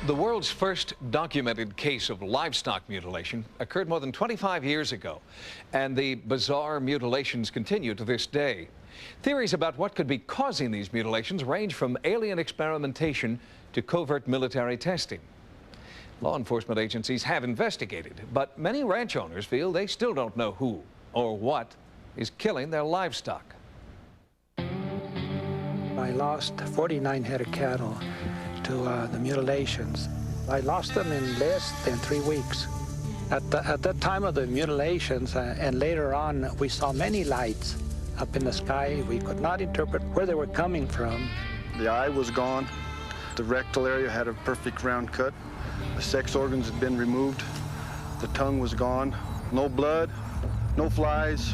The world's first documented case of livestock mutilation occurred more than 25 years ago, and the bizarre mutilations continue to this day. Theories about what could be causing these mutilations range from alien experimentation to covert military testing. Law enforcement agencies have investigated, but many ranch owners feel they still don't know who or what is killing their livestock. I lost 49 head of cattle to the mutilations. I lost them in less than 3 weeks. At that time of the mutilations and later on, we saw many lights up in the sky. We could not interpret where they were coming from. The eye was gone. The rectal area had a perfect round cut. The sex organs had been removed. The tongue was gone. No blood, no flies,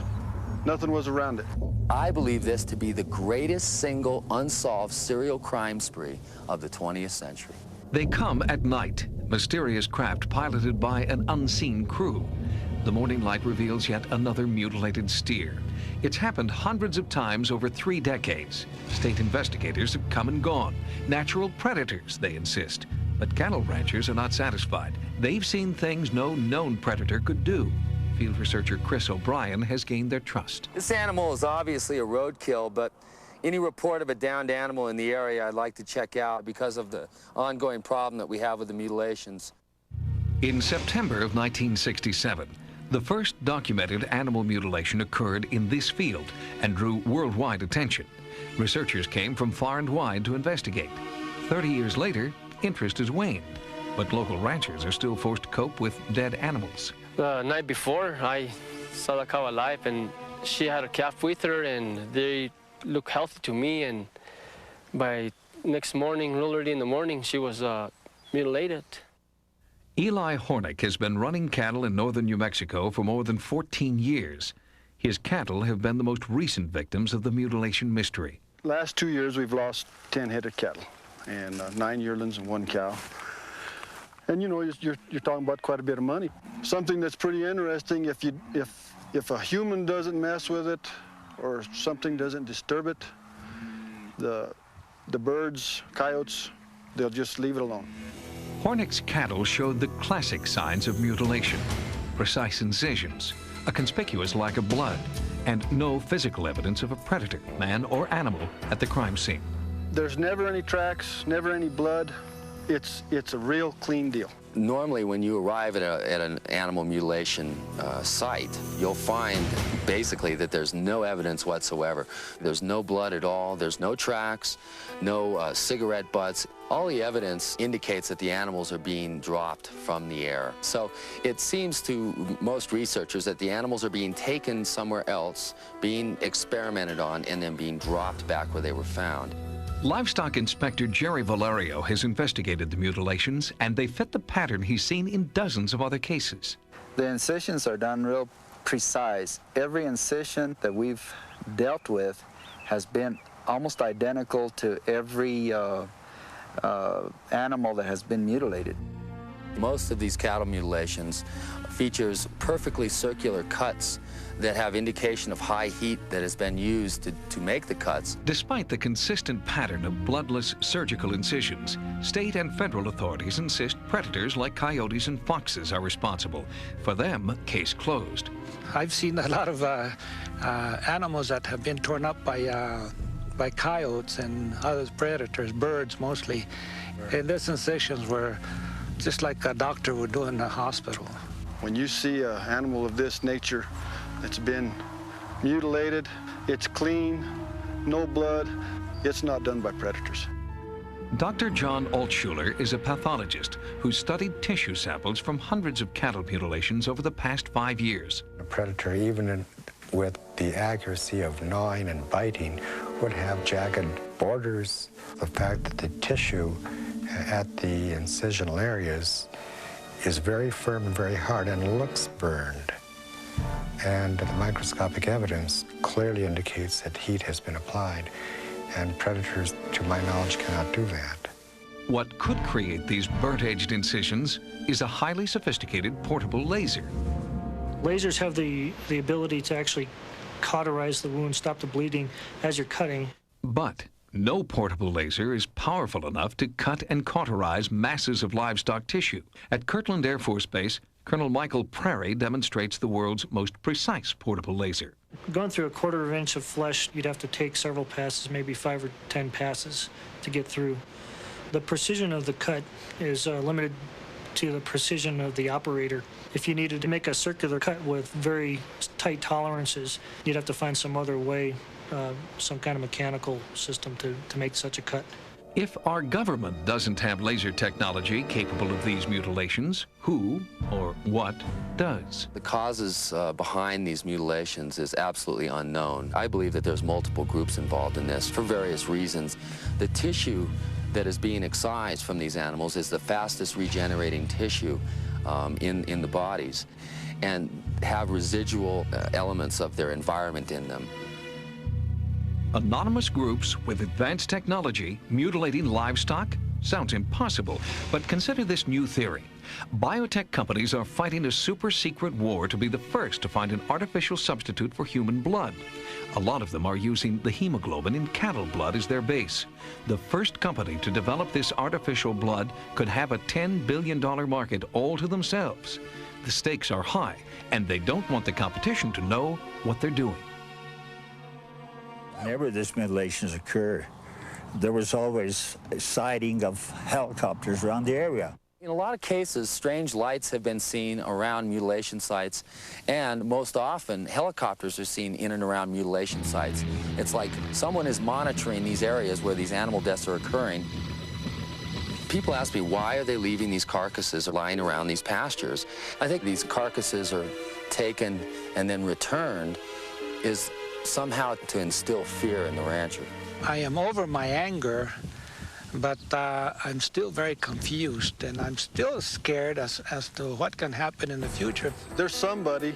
nothing was around it. I believe this to be the greatest single unsolved serial crime spree of the 20th century. They come at night, mysterious craft piloted by an unseen crew. The morning light reveals yet another mutilated steer. It's happened hundreds of times over 3 decades. State investigators have come and gone. Natural predators, they insist. But cattle ranchers are not satisfied. They've seen things no known predator could do. Field researcher Chris O'Brien has gained their trust. This animal is obviously a roadkill, but any report of a downed animal in the area I'd like to check out because of the ongoing problem that we have with the mutilations. In September of 1967, the first documented animal mutilation occurred in this field and drew worldwide attention. Researchers came from far and wide to investigate. 30 years later, interest has waned, but local ranchers are still forced to cope with dead animals. The night before, I saw the cow alive, and she had a calf with her, and they looked healthy to me. And by next morning, real early in the morning, she was mutilated. Eli Hronich has been running cattle in northern New Mexico for more than 14 years. His cattle have been the most recent victims of the mutilation mystery. Last 2 years, we've lost 10 head of cattle and 9 yearlings and 1 cow. And you know, you're talking about quite a bit of money. Something that's pretty interesting, if a human doesn't mess with it or something doesn't disturb it, the birds, coyotes, they'll just leave it alone. Hronich cattle showed the classic signs of mutilation: precise incisions, a conspicuous lack of blood, and no physical evidence of a predator, man or animal, at the crime scene. There's never any tracks, never any blood. It's a real clean deal. Normally, when you arrive at an animal mutilation site, you'll find basically that there's no evidence whatsoever. There's no blood at all. There's no tracks, no cigarette butts. All the evidence indicates that the animals are being dropped from the air. So it seems to most researchers that the animals are being taken somewhere else, being experimented on, and then being dropped back where they were found. Livestock Inspector Jerry Valerio has investigated the mutilations, and they fit the pattern he's seen in dozens of other cases. The incisions are done real precise. Every incision that we've dealt with has been almost identical to every animal that has been mutilated. Most of these cattle mutilations features perfectly circular cuts that have indication of high heat that has been used to make the cuts. Despite the consistent pattern of bloodless surgical incisions, state and federal authorities insist predators like coyotes and foxes are responsible. For them, case closed. I've seen a lot of animals that have been torn up by coyotes and other predators, birds mostly. And these incisions were just like a doctor would do in a hospital. When you see an animal of this nature that's been mutilated, it's clean, no blood, it's not done by predators. Dr. John Altshuler is a pathologist who studied tissue samples from hundreds of cattle mutilations over the past 5 years. A predator, even with the accuracy of gnawing and biting, would have jagged borders. The fact that the tissue at the incisional areas is very firm and very hard and looks burned. And the microscopic evidence clearly indicates that heat has been applied, and predators, to my knowledge, cannot do that. What could create these burnt-edged incisions is a highly sophisticated portable laser. Lasers have the ability to actually cauterize the wound, stop the bleeding as you're cutting. But No portable laser is powerful enough to cut and cauterize masses of livestock tissue. At Kirtland Air Force Base, Colonel Michael Prairie demonstrates the world's most precise portable laser. Going through a 1/4 inch of flesh, you'd have to take several passes, maybe 5 or 10 passes to get through. The precision of the cut is limited to the precision of the operator. If you needed to make a circular cut with very tight tolerances, you'd have to find some other way, some kind of mechanical system to make such a cut. If our government doesn't have laser technology capable of these mutilations, who or what does? The causes behind these mutilations is absolutely unknown. I believe that there's multiple groups involved in this for various reasons. The tissue that is being excised from these animals is the fastest regenerating tissue in the bodies and have residual elements of their environment in them. Anonymous groups with advanced technology mutilating livestock? Sounds impossible, but consider this new theory. Biotech companies are fighting a super-secret war to be the first to find an artificial substitute for human blood. A lot of them are using the hemoglobin in cattle blood as their base. The first company to develop this artificial blood could have a $10 billion market all to themselves. The stakes are high, and they don't want the competition to know what they're doing. Whenever these mutilations occur, there was always a sighting of helicopters around the area. In a lot of cases, strange lights have been seen around mutilation sites, and most often, helicopters are seen in and around mutilation sites. It's like someone is monitoring these areas where these animal deaths are occurring. People ask me, why are they leaving these carcasses lying around these pastures? I think these carcasses are taken and then returned is somehow to instill fear in the rancher. I am over my anger, but I'm still very confused, and I'm still scared as to what can happen in the future. There's somebody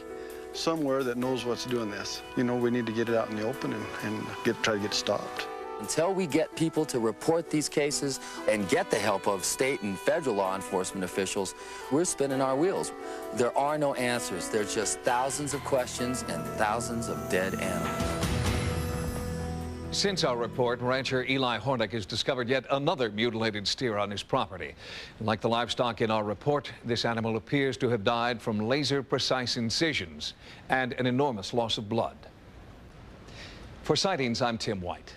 somewhere that knows what's doing this. You know, we need to get it out in the open and try to get it stopped. Until we get people to report these cases and get the help of state and federal law enforcement officials, we're spinning our wheels. There are no answers. There's just thousands of questions and thousands of dead animals. Since our report, rancher Eli Hronich has discovered yet another mutilated steer on his property. Like the livestock in our report, this animal appears to have died from laser-precise incisions and an enormous loss of blood. For Sightings, I'm Tim White.